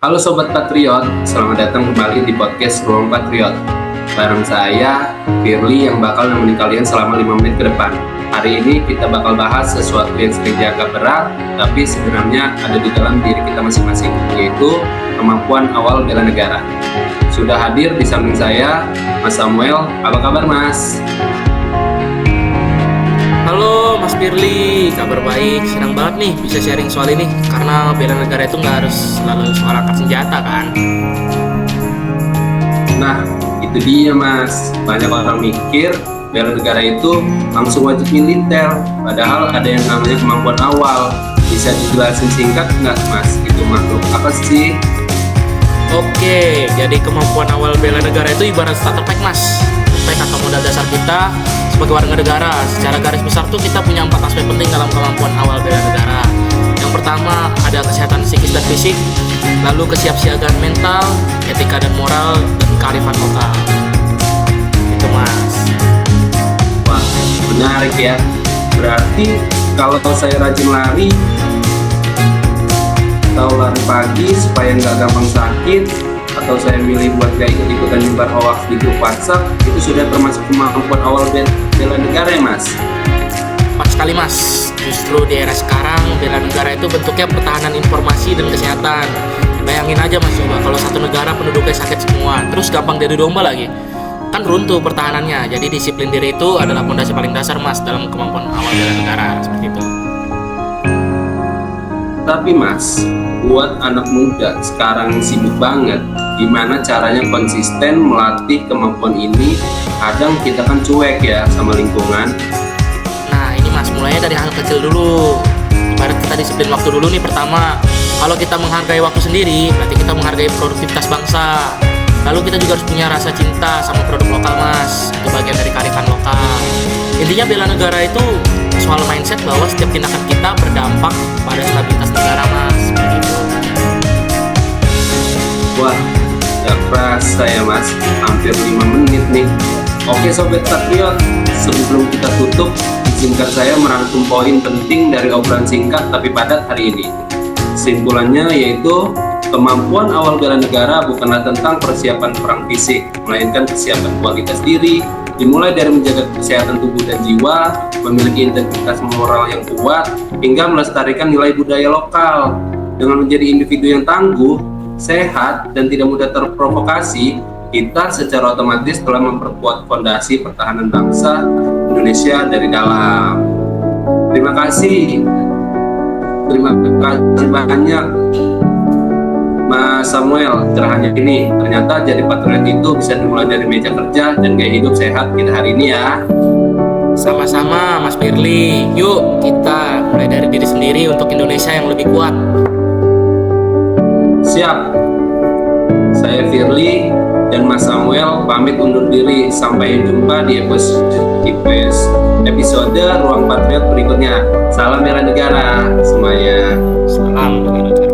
Halo Sobat Patriot, selamat datang kembali di podcast Ruang Patriot. Bareng saya, Firly, yang bakal nemenin kalian selama 5 menit ke depan. Hari ini kita bakal bahas sesuatu yang sering dianggap berat, tapi sebenarnya ada di dalam diri kita masing-masing, yaitu kemampuan awal bela negara. Sudah hadir di samping saya, Mas Samuel. Apa kabar, Mas? Halo Mas Firly, kabar baik. Senang banget nih bisa sharing soal ini, karena bela negara itu nggak harus selalu soal angkat senjata kan. Nah, itu dia, Mas. Banyak orang mikir bela negara itu langsung wajib militer, padahal ada yang namanya kemampuan awal. Bisa dijelasin singkat nggak, Mas? Itu makhluk apa sih? Oke, jadi kemampuan awal bela negara itu ibarat starter pack, Mas. Pack atau modal dasar kita sebagai warga negara. Secara garis besar tuh kita punya 4 aspek penting dalam kemampuan awal bela negara. Yang pertama ada kesehatan psikis dan fisik, lalu kesiapsiagaan mental, etika dan moral, dan kearifan lokal. Itu, Mas. Wah, menarik ya. Berarti kalau saya rajin lari atau lari pagi supaya nggak gampang sakit, atau saya milih buat gak ikut-ikutan nyebar hoax di grup WhatsApp, itu sudah termasuk kemampuan awal bela negara ya, Mas? Pas sekali, Mas. Justru di era sekarang bela negara itu bentuknya pertahanan informasi dan kesehatan. Bayangin aja, Mas, coba kalau satu negara penduduknya sakit semua, terus gampang diadu domba lagi, kan runtuh pertahanannya. Jadi disiplin diri itu adalah fondasi paling dasar, Mas, dalam kemampuan awal bela negara. Seperti itu. Tapi, Mas, buat anak muda sekarang yang sibuk banget, gimana caranya konsisten melatih kemampuan ini? Kadang kita kan cuek ya sama lingkungan. Nah ini, Mas, mulainya dari hal kecil dulu. Ibarat kita disiplin waktu dulu nih. Pertama, kalau kita menghargai waktu sendiri, berarti kita menghargai produktivitas bangsa. Lalu kita juga harus punya rasa cinta sama produk lokal, Mas. Itu bagian dari kearifan lokal. Intinya bela negara itu soal mindset bahwa setiap tindakan kita berdampak pada stabilitas negara, Mas. Begitu. Wah, gak kerasa ya, Mas, hampir 5 menit nih. Oke Sobat Patriot, sebelum kita tutup, izinkan saya merangkum poin penting dari obrolan singkat tapi padat hari ini. Kesimpulannya yaitu, kemampuan awal bela negara bukanlah tentang persiapan perang fisik, melainkan kesiapan kualitas diri, dimulai dari menjaga kesehatan tubuh dan jiwa, memiliki integritas moral yang kuat, hingga melestarikan nilai budaya lokal. Dengan menjadi individu yang tangguh, sehat, dan tidak mudah terprovokasi, kita secara otomatis telah memperkuat fondasi pertahanan bangsa Indonesia dari dalam. Terima kasih banyak, Mas Samuel. Cerahannya ini, ternyata jadi patriot itu bisa dimulai dari meja kerja dan gaya hidup sehat kita hari ini ya. Sama-sama, Mas Firly. Yuk kita mulai dari diri sendiri untuk Indonesia yang lebih kuat. Siap. Saya Firly dan Mas Samuel pamit undur diri. Sampai jumpa di episode Ruang Patriot berikutnya. Salam bela negara semuanya. Salam bela negara.